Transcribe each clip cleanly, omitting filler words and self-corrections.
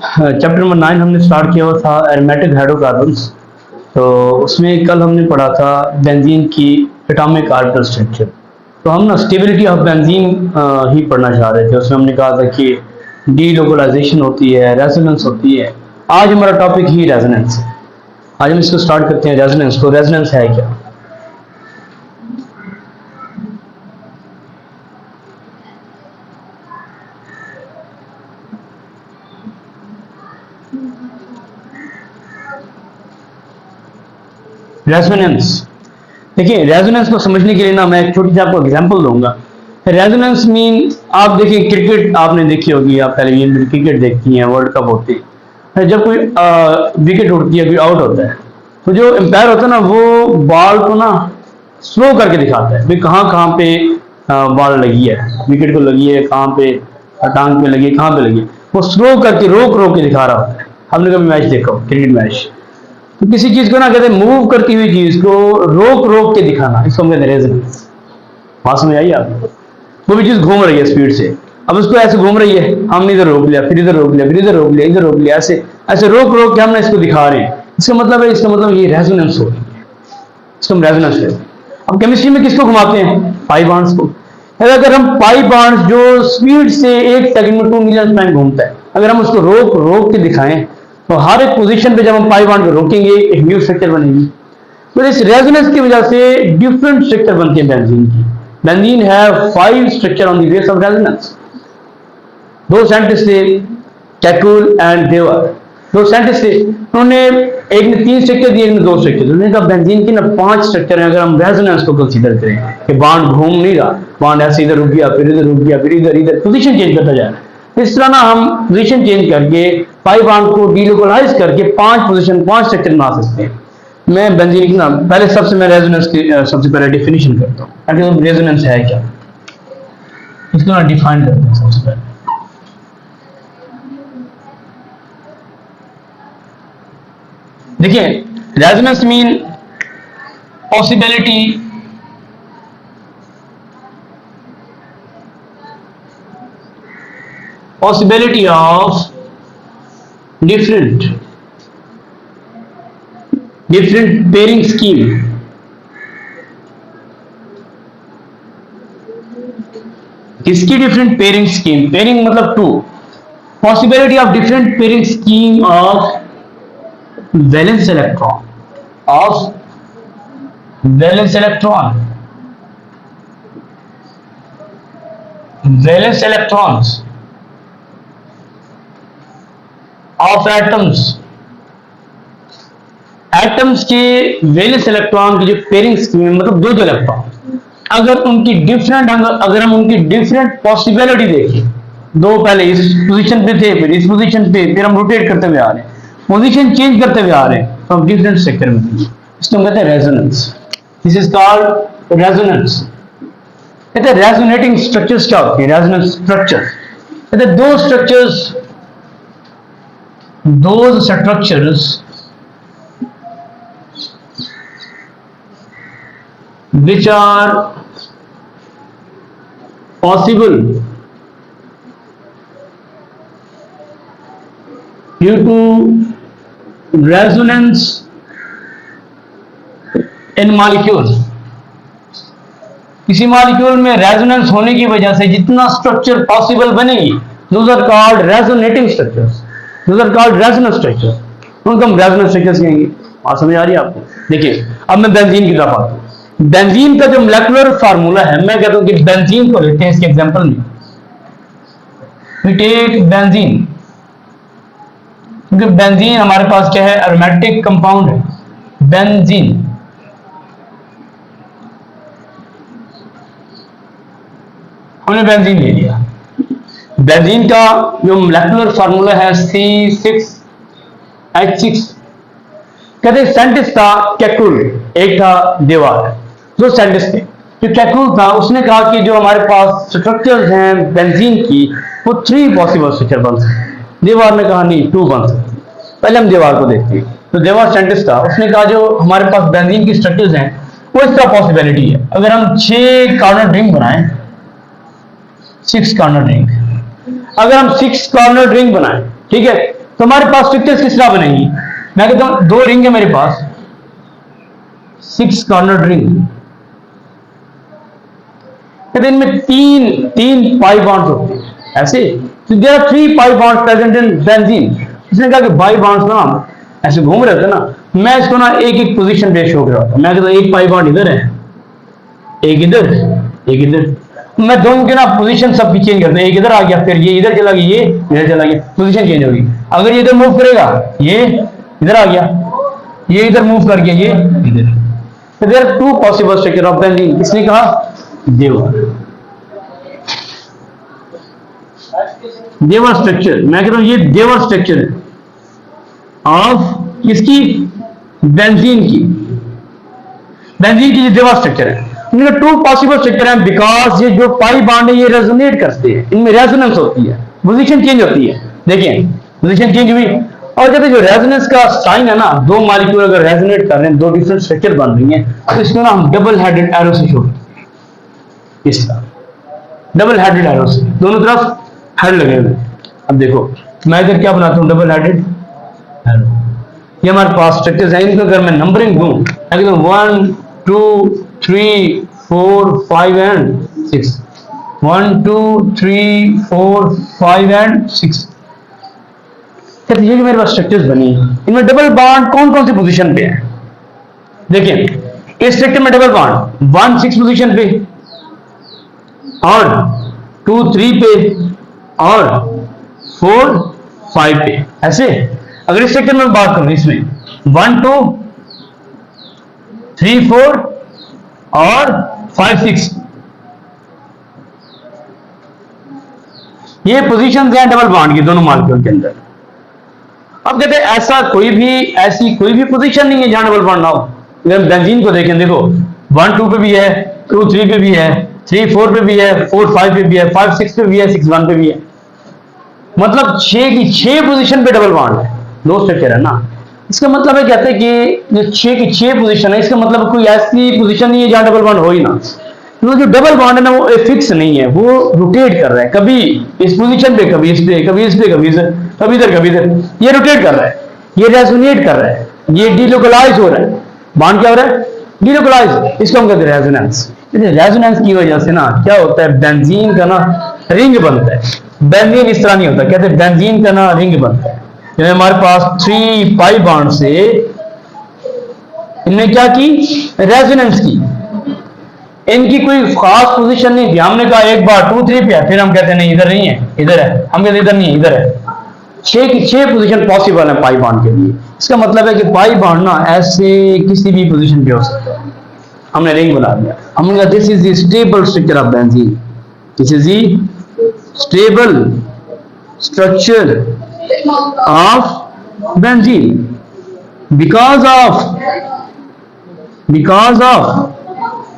Chapter number 9 हमने start किया हुआ था एरोमेटिक हाइड्रोकार्बन्स। तो उसमें कल हमने पढ़ा था बेंजीन की एटॉमिक ऑर्बिटल स्ट्रक्चर। तो हम ना स्टेबिलिटी ऑफ बेंजीन ही पढ़ना चाह रहे थे। उसमें हमने कहा था कि डीलोकलाइजेशन होती है, रेजोनेंस होती है। आज हमारा टॉपिक ही रेजोनेंस है। आज हम इसको स्टार्ट करते हैं रेजोनेंस को। रेजोनेंस है क्या? रेजोनेंस, देखिए रेजोनेंस को समझने के लिए ना मैं एक छोटी सी आपको एग्जांपल दूंगा। रेजोनेंस मीन, आप देखिए क्रिकेट आपने देखी होगी, आप टेलीविजन पर क्रिकेट देखती हैं, वर्ल्ड कप होती है। जब कोई विकेट उड़ती है, कोई आउट होता है, तो जो एम्पायर होता है ना वो बॉल को ना स्लो करके दिखाता है, भाई कहाँ कहाँ पे बॉल लगी है, विकेट को लगी है, कहाँ पे टांग पे लगी है, कहाँ पे लगी है, वो स्लो करके रोक रोक के दिखा रहा होता है। हमने कभी मैच देखा हो, क्रिकेट मैच, तो किसी चीज को ना कहते हैं मूव करती हुई चीज को रोक रोक के दिखाना, इसको हम कहते हैं रेजोनेंस। बात समझ आई आपको? वो भी चीज घूम रही है स्पीड से, अब उसको ऐसे घूम रही है, हमने इधर रोक लिया, फिर इधर रोक लिया, फिर इधर रोक लिया, इधर रोक लिया, ऐसे ऐसे रोक रोक के हमने इसको दिखा रहे हैं। इसका मतलब है, इसका मतलब ये रेजोनेंस हो रही है, इसको हम रेजोनेंस कहते हैं। अब केमिस्ट्री में किसको घुमाते हैं? पाई बॉन्ड्स को। अगर हम पाई बॉन्ड्स जो स्पीड से 1 सेकंड में 2 मिलियन टाइम घूमता है, अगर हम उसको रोक रोक के दिखाएं, तो हर एक पोजीशन पे जब हम पाई बॉन्ड को रोकेंगे एक न्यू स्ट्रक्चर बनेगी। तो इस रेजोनेंस की वजह से डिफरेंट स्ट्रक्चर बनती है बेंजीन की। बेंजीन है 5 structure on the base of resonance. दो साइंटिस्ट थे, कैकुल एंड देवर, दो साइंटिस्ट थे। उन्होंने, एक ने 3 स्ट्रक्चर दिए, एक ने 2 स्ट्रक्चर। उन्होंने कहा बेंजीन की ना 5 स्ट्रक्चर है, अगर हम रेजोनेंस को कंसीडर करें कि बॉन्ड घूम नहीं रहा, बॉन्ड ऐसे इधर रुक गया, फिर इधर रुक गया, फिर इधर इधर पोजीशन चेंज करता जा रहा है। इस तरह ना हम पोजीशन चेंज करके पाई बॉन्ड को डीलोकलाइज करके 5 पोजीशन, 5 स्ट्रक्चर बना सकते हैं। मैं बेंजीन की ना पहले सबसे मैं रेजोनेंस की सबसे पहले डेफिनेशन करता हूँ कि रेजोनेंस है क्या, इसको ना डिफाइन करते हैं सबसे पहले। देखिए resonance mean possibility of different pairing scheme। किसकी डिफरेंट पेयरिंग स्कीम? पेयरिंग मतलब 2, possibility of different pairing scheme of valence electron, valence electrons of atoms के वैलेंस इलेक्ट्रॉन की जो पेयरिंग स्कीम, मतलब दो इलेक्ट्रॉन, अगर उनकी डिफरेंट, अगर हम उनकी डिफरेंट पॉसिबिलिटी देखें, दो पहले इस पोजीशन पे थे, फिर इस पोजीशन पे, फिर हम रोटेट करते हुए आ रहे हैं, पोजीशन चेंज करते हुए आ रहे हैं, तो हम डिफरेंट स्ट्रक्चर में थे। इसको हम कहते हैं resonance. This is called resonance. कहते हैं रेजोनेटिंग स्ट्रक्चर्स क्या होती है? रेजोनेंस स्ट्रक्चर कहते हैं दो structures which are possible due to resonance in molecules। किसी मॉलिक्यूल में रेजोनेंस होने की वजह से जितना स्ट्रक्चर पॉसिबल बनेगी, those are called resonating structures, those are called resonance structures, उनको हम रेजोनेंस स्ट्रक्चर्स कहेंगे। बात समझ आ रही है आपको? देखिए अब मैं बेंजीन की तरफ आता हूँ। बेंजीन का जो मोलेकुलर फार्मूला है, मैं कहता हूं कि बेंजीन को लेते हैं इसके एग्जांपल में, वी टेक बेंजीन, क्योंकि बेंजीन हमारे पास क्या है? एरोमेटिक कंपाउंड है बेंजीन। हमने बेंजीन ले लिया। बेंजीन का जो मोलेकुलर फार्मूला है C6H6। कहते साइंटिस्ट था कैकुल, एक था देवर, दो साइंटिस्ट थे। जो कैकुल था उसने कहा कि जो हमारे पास स्ट्रक्चर्स हैं बेंजीन की, वो 3 पॉसिबल स्ट्रक्चर बन सकते। देवर ने कहा नहीं, 2 बन सकते। पहले हम देवर को देखते हैं। तो देवर साइंटिस्ट था, उसने कहा जो हमारे पास बेंजीन की स्ट्रक्चर्स हैं वो इस तरह पॉसिबिलिटी है। अगर हम 6 कॉर्नर रिंग बनाएं, 6 कॉर्नर रिंग, अगर हम 6 कॉर्नर रिंग बनाएं, ठीक है, तो हमारे पास स्ट्रक्चर्स किस तरह बनेंगी? मैं कहता हूं दो रिंग है मेरे पास, 6 कॉर्नर रिंग, कहते हैं इनमें तीन पाई बॉन्ड्स होते हैं ऐसे। तो there are 3 pi bonds present in benzene. इसने कहा कि पाई बॉन्ड्स ना ऐसे घूम रहे थे ना, मैं इसको ना एक एक पोजीशन पे शो कर रहा था। मैं कहता हूं एक पाई बॉन्ड इधर है, एक इधर, एक इधर, मैं दोनों के ना पोजीशन सब भी चेंज करते हैं। एक इधर आ गया, फिर ये इधर चला गया, ये इधर चला गया, पोजीशन चेंज होगी। अगर ये इधर मूव करेगा, ये इधर आ गया, ये इधर मूव कर गया, ये इधर। तो there are 2 possible structure of benzene. किसने कहा? देवर। देवर स्ट्रक्चर, मैं कह रहा हूं ये देवर स्ट्रक्चर है ऑफ किसकी? बेंजीन की। बेंजीन की ये देवर स्ट्रक्चर है। इनके 2 पॉसिबल स्ट्रक्चर हैं बिकॉज ये जो पाई बॉन्ड है ये रेजोनेट करते हैं, इनमें रेजोनेंस होती है, पोजीशन चेंज होती है। देखिए पोजीशन चेंज हुई, और कहते हैं जो रेजोनेंस का साइन है ना, दो मॉलिक्यूल अगर रेजोनेट कर रहे हैं, दो डिफरेंट स्ट्रक्चर बन रही हैं, तो इसको ना हम डबल हेडेड एरो से शो करते हैं। इसका डबल हेडेड एरो से दोनों तरफ हेड लगे हुए। अब देखो मैं इधर क्या बनाता हूं? Double headed arrow. ये हमारे पास स्ट्रक्चर्स हैं, इनको अगर मैं नंबरिंग दूं, अगर 1 2 3 4 5 एंड 6, 1 2 3 4 5 एंड 6, कहते हैं कि मेरे पास स्ट्रक्चर्स बनी है। इनमें डबल बॉन्ड कौन कौन सी पोजीशन पे है? देखिए इस स्ट्रक्चर में डबल बॉन्ड 1 6 पोजीशन पे, और 2 3 पे, और 4 5 पे। ऐसे अगर इस स्ट्रक्चर में बात करूं, इसमें 1 2 3 4 और 5 6, ये पोजीशंस हैं डबल बॉन्ड की दोनों मॉलिक्यूल के अंदर। अब कहते हैं ऐसी कोई भी पोजीशन नहीं है जहां डबल बॉन्ड ना हो। अगर बेंजीन को देखें, देखो 1 2 पे भी है, 2 3 पे भी है, 3 4 पे भी है, 4 5 पे भी है, 5 6 पे भी है, 6 1 पे भी है। मतलब 6 की 6 पोजीशन पे डबल बॉन्ड है, दो स्ट्रक्चर है ना। इसका मतलब है, कहते हैं कि जो 6 की 6 पोजीशन है, इसका मतलब कोई ऐसी पोजीशन नहीं है जहां डबल बॉन्ड हो ही ना। तो जो डबल बॉन्ड है ना, वो फिक्स नहीं है, वो रोटेट कर रहा है, कभी इस पोजीशन पे, कभी इस पे, कभी इस पे, कभी इधर, कभी इधर, कभी इधर, ये रोटेट कर रहा है, ये रेजोनेट कर रहा है, ये डिलोकलाइज हो रहा है। बॉन्ड क्या हो रहा है? डिलोकलाइज। इसको हम कहते हैं रेजोनेंस। रेजोनेंस की वजह से ना क्या होता है, बेंजीन का ना रिंग बनता है। बेंजीन इस तरह नहीं होता, कहते हैं बेंजीन का ना रिंग बनता है। जैसे हमारे पास 3 पाई बॉन्ड से इनने क्या की? रेजोनेंस की। इनकी कोई खास पोजीशन नहीं थी, हमने कहा एक बार 2 3 पे है, फिर हम कहते हैं नहीं इधर नहीं है, इधर है, हम कहते इधर नहीं है, इधर है। 6 की 6 पोजीशन पॉसिबल है पाई बॉन्ड के लिए। इसका मतलब है कि पाई बॉन्ड ना ऐसे किसी भी पोजीशन पे हो सकता है। हमने रिंग बना दिया, हमने कहा this is the stable structure of benzene, this is the stable structure of benzene because of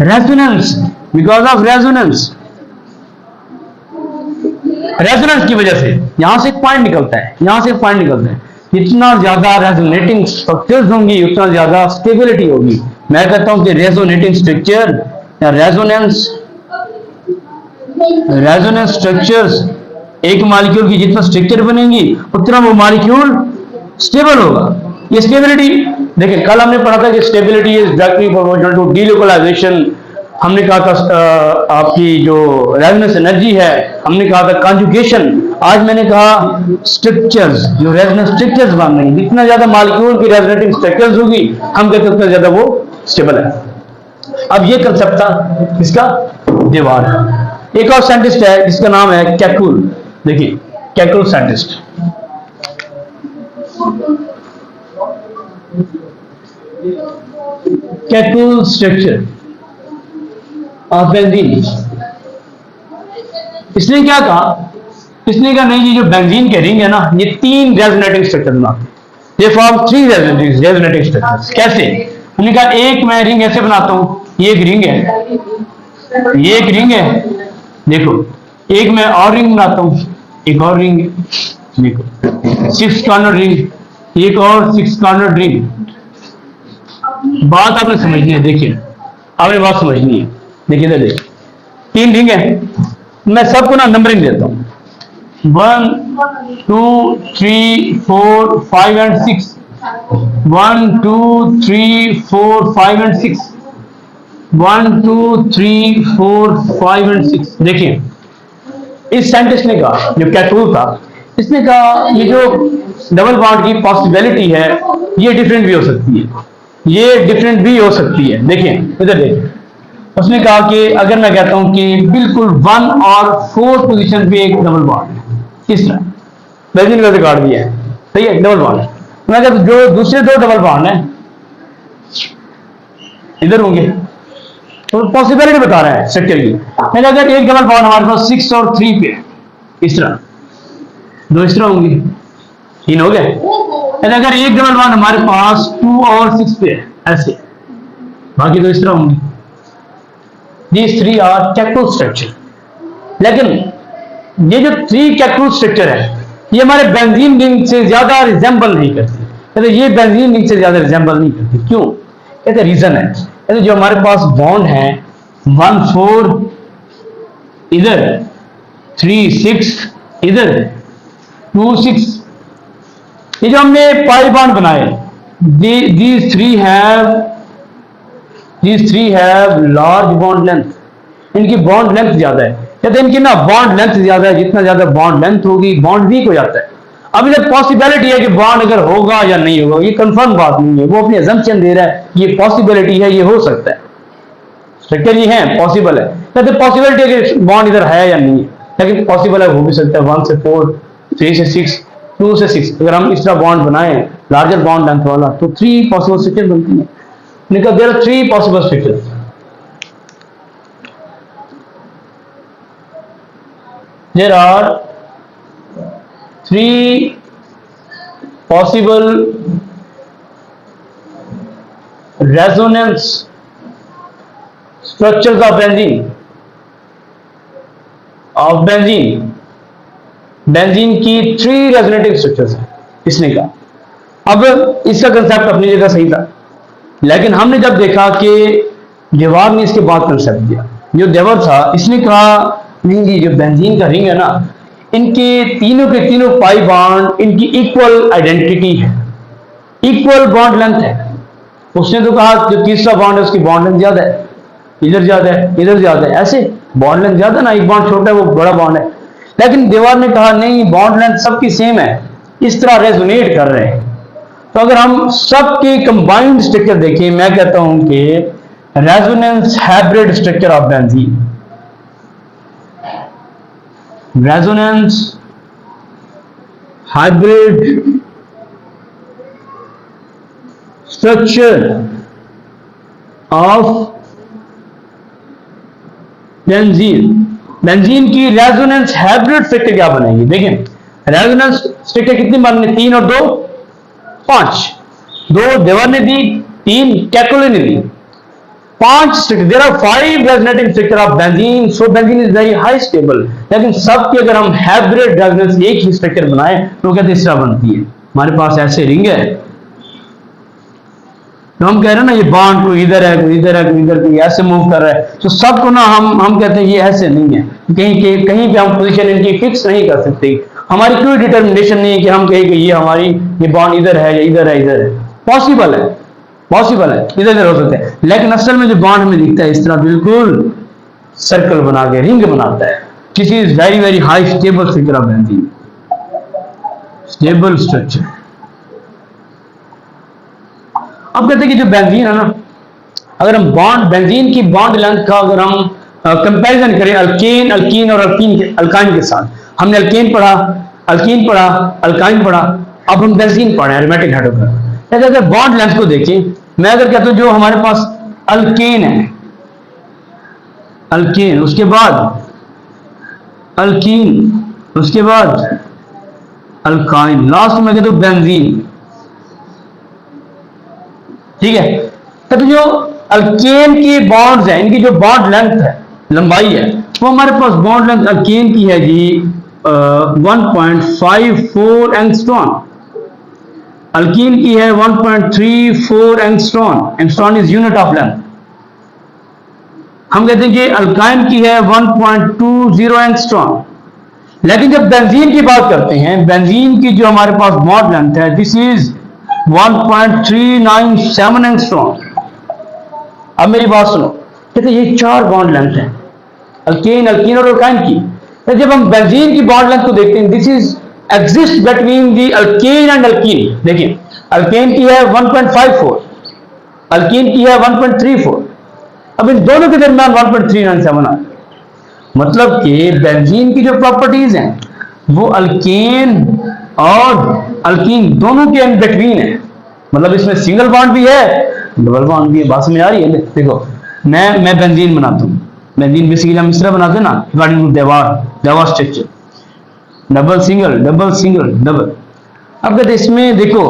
resonance, because of resonance. Resonance की वजह से यहां से एक पॉइंट निकलता है, यहां से एक पॉइंट निकलता है। जितना ज्यादा रेजोनेटिंग स्ट्रक्चर्स होंगी, उतना ज्यादा स्टेबिलिटी होगी। मैं कहता हूं कि रेजोनेटिंग स्ट्रक्चर या रेजोनेंस स्ट्रक्चर्स, एक मॉलिक्यूल की जितना स्ट्रक्चर बनेंगी उतना वो मॉलिक्यूल स्टेबल होगा। ये स्टेबिलिटी देखिए, कल हमने पढ़ा था कि stability is directly proportional to delocalisation. हमने कहा था आपकी जो रेजोनेंस एनर्जी है, हमने कहा था कॉन्जुगेशन। आज मैंने कहा स्ट्रक्चर्स, जो रेजोनेंस स्ट्रक्चर्स बन रही हैं, जितना ज्यादा मॉलिक्यूल की रेजोनेटिंग स्ट्रक्चर्स होगी, हम कहते हैं उतना ज्यादा वो स्टेबल है। अब ये कंसेप्ट था इसका दीवार। एक और साइंटिस्ट है जिसका नाम है केकुल। देखिए Kekulé scientist, Kekulé structure of benzene. इसने क्या कहा? इसने कहा नहीं, ये जो बेंजीन के रिंग है ना, ये 3 रेजोनेटिंग स्ट्रक्चर बनाते हैं। ये फॉर्म 3 रेजोनेटिंग स्ट्रक्चर्स। कैसे? हमने कहा एक मैं रिंग ऐसे बनाता हूं, ये एक रिंग है, ये एक रिंग है, देखो एक मैं और रिंग बनाता हूं, एक और रिंग, देखो 6 कॉर्नर रिंग, एक और 6 कॉर्नर रिंग। बात आपने समझनी है, देखिए आपने बात समझनी है। देखिए इधर 3 रिंग है, मैं सबको ना नंबरिंग देता हूं, 1 2, 3, 4, 5 and 6. 1, 2, 3, 4, 5 and 6. 1, 2, 3, 4, 5 and 6. देखिए इस साइंटिस्ट ने कहा, जो कैटूल था, इसने कहा ये जो डबल बॉन्ड की पॉसिबिलिटी है ये डिफरेंट भी हो सकती है, ये डिफरेंट भी हो सकती है। देखिए इधर देखिए, उसने कहा कि अगर मैं कहता हूं कि बिल्कुल 1 और 4 पोजीशन पे एक डबल बॉन्ड है, किस तरह बेंजीन का रिकॉर्ड भी है, सही है, डबल बॉन्ड है। मैं कहता जो दूसरे दो डबल बॉन्ड है इधर होंगे, तो पॉसिबिलिटी बता रहा है स्ट्रक्चर की। मैंने अगर एक डबल बॉन्ड हमारे पास 6 और 3 पे है, इस तरह दो इस तरह होंगी, 3 हो गए। अगर एक डबल बॉन्ड हमारे पास 2 और 6 पे है, ऐसे बाकी दो इस तरह होंगी। These 3 are कैटूल स्ट्रक्चर। लेकिन ये जो 3 कैटूल स्ट्रक्चर है ये हमारे बेंजीन रिंग से ज्यादा रिजेंबल नहीं करती, कहते ये बेंजीन रिंग से ज्यादा रिजेंबल नहीं करती। क्यों? कहते रीजन है, कहते जो हमारे पास बॉन्ड है 1 4 इधर, 3 6 इधर, 2 6, ये जो हमने पाई बॉन्ड बनाए, these three have large bond length, इनकी बॉन्ड लेंथ ज्यादा है। कहते इनकी ना बॉन्ड लेंथ ज्यादा है, जितना ज्यादा बॉन्ड लेंथ होगी बॉन्ड वीक हो जाता है। अब इधर पॉसिबिलिटी है कि बॉन्ड अगर होगा या नहीं होगा, ये कंफर्म बात नहीं है, वो अपनी अजम्पशन दे रहा है, ये पॉसिबिलिटी है, ये हो सकता है, स्ट्रक्चर ये है, पॉसिबल है। कहते पॉसिबिलिटी है कि बॉन्ड इधर है या नहीं है, लेकिन पॉसिबल है, हो भी सकता है 1 से 4, 3 से 6, 2 से 6। अगर हम इस तरह बॉन्ड बनाए लार्जर बॉन्ड लेंथ वाला, तो 3 पॉसिबल स्ट्रक्चर बनती है। निकल there are 3 possible structures. There are 3 possible resonance structures of benzene. Benzene की 3 रेजोनेटिव स्ट्रक्चर्स हैं, इसने कहा। अब इसका कंसेप्ट अपनी जगह सही था, लेकिन हमने जब देखा कि देवर ने इसके बाद कंसेप्ट दिया, जो देवर था इसने कहा नहीं जी, जो बेंजीन का रिंग है ना, इनके तीनों के तीनों पाई बॉन्ड इनकी इक्वल आइडेंटिटी है, इक्वल बॉन्ड लेंथ है। उसने तो कहा जो तीसरा बॉन्ड है उसकी बॉन्ड लेंथ ज्यादा है, इधर ज्यादा है, इधर ज्यादा है, ऐसे बॉन्ड लेंथ ज्यादा ना, एक बॉन्ड छोटा है वो बड़ा बॉन्ड है। लेकिन देवर ने कहा नहीं, बॉन्ड लेंथ सबकी सेम है, इस तरह रेजोनेट कर रहे हैं। तो अगर हम सबके कंबाइंड स्ट्रक्चर देखें, मैं कहता हूं कि resonance hybrid structure of benzene, resonance hybrid structure of benzene की रेजोनेंस हाइब्रिड स्ट्रक्चर क्या बनेगी? देखें रेजोनेंस स्ट्रक्चर कितनी मानने, 3 और 2 5, 2 देवर ने दी, 3 कैटूल ने दी, 5 structure. There are 5 resonating structure of benzene, so benzene is very high stable. लेकिन सबकी अगर हम हाइब्रिड रेजोनेंस एक ही स्ट्रक्चर बनाए तो कहते इस तरह बनती है। हमारे पास ऐसे रिंग है, तो हम कह रहे हैं ना ये बॉन्ड कोई इधर है, कोई इधर है, कोई इधर, कोई ऐसे मूव कर रहा है, तो सबको ना हम कहते हैं ये ऐसे नहीं है, कहीं पे हम पोजीशन इनकी फिक्स नहीं कर सकते। हमारी कोई डिटर्मिनेशन नहीं है कि हम कहें कि ये बॉन्ड इधर है या इधर है, इधर है। पॉसिबल है, इधर इधर हो सकते हैं, लेकिन असल में जो बॉन्ड हमें दिखता है इस तरह बिल्कुल सर्कल बना के रिंग बनाता है। This is very very high stable structure of benzene, stable structure. अब कहते हैं कि जो बेंजीन है ना, अगर हम बेंजीन की बॉन्ड लेंथ का अगर हम कंपैरिजन करें अल्कीन और अल्काइन के साथ, हमने अल्कीन पढ़ा, अल्काइन पढ़ा, अब हम बेंजीन पढ़े एरोमेटिक हाइड्रोकार्बन। अगर बॉन्ड लेंथ को देखें, मैं अगर कहता हूं जो हमारे पास अल्केन है, अल्केन, उसके बाद अल्कीन, उसके बाद अल्काइन, लास्ट में कहते हूं बेंजीन, ठीक है। तो जो अल्केन की बॉन्ड्स हैं, इनकी जो बॉन्ड लेंथ है, लंबाई है, वो हमारे पास बॉन्ड लेंथ अल्केन की है जी 1.54 एंगस्ट्रॉम, अल्कीन की है 1.34 angstrom, angstrom is unit of length. हम कहते हैं कि अल्काइन की है 1.20 एंगस्ट्रॉम, लेकिन जब बेंजीन की बात करते हैं, बेंजीन की जो हमारे पास बॉन्ड लेंथ है, दिस इज 1.397 एंगस्ट्रॉम। अब मेरी बात सुनो, कहते ये 4 बॉन्ड लेंथ है अल्केन, अल्कीन और अल्काइन की। तो जब हम बेंजीन की बॉन्ड लेंथ को देखते हैं, this is exist between the alkane and alkyne. देखिए अल्केन की है 1.54, अल्कीन की है 1.34। अब इन दोनों के दरमियान 1.397 आ, मतलब कि बेंजीन की जो प्रॉपर्टीज हैं वो अल्केन और अल्कीन दोनों के इन बिटवीन है। मतलब इसमें सिंगल बॉन्ड भी है, डबल बॉन्ड भी है। बात समझ आ रही है? देखो मैं बेंजीन बनाता हूँ, बेंजीन बेसिकली हम इस तरह बनाते हैं ना, अकॉर्डिंग टू देवार structure, double single double single double. अब कहते इसमें देखो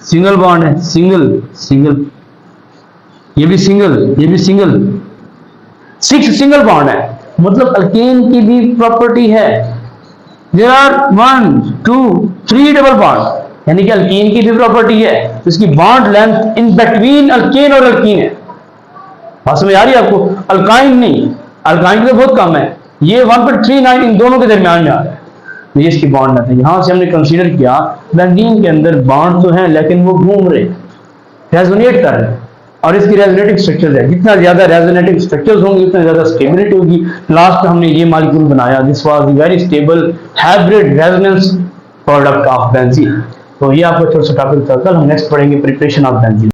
सिंगल बॉन्ड है, सिंगल सिंगल, ये भी सिंगल, ये भी सिंगल, 6 सिंगल बॉन्ड है। मतलब अल्केन की भी प्रॉपर्टी है, देयर आर 1 2 3 डबल बॉन्ड, यानी कि अल्कीन की भी प्रॉपर्टी है, तो इसकी bond length in between alkane और अल्कीन है। बात समझ आ रही है आपको? अल्काइन नहीं, अल्काइन तो बहुत कम है, ये 1.39 इन दोनों के दरमियान में आ रहा है, ये इसकी बॉन्ड लेंथ है। यहां से हमने कंसीडर किया बेंजीन के अंदर बॉन्ड तो है लेकिन वो घूम रहे, रेजोनेट कर रहे हैं, और इसकी रेजोनेटिव स्ट्रक्चर है। जितना ज्यादा रेजोनेटिव स्ट्रक्चर्स होंगे उतना ज्यादा स्टेबिलिटी होगी। लास्ट हमने ये मॉलिक्यूल बनाया, this was very stable hybrid resonance product of benzene. तो ये आपका छोटा सा टॉपिक था, कल हम नेक्स्ट पढ़ेंगे प्रिपरेशन ऑफ बेंजीन।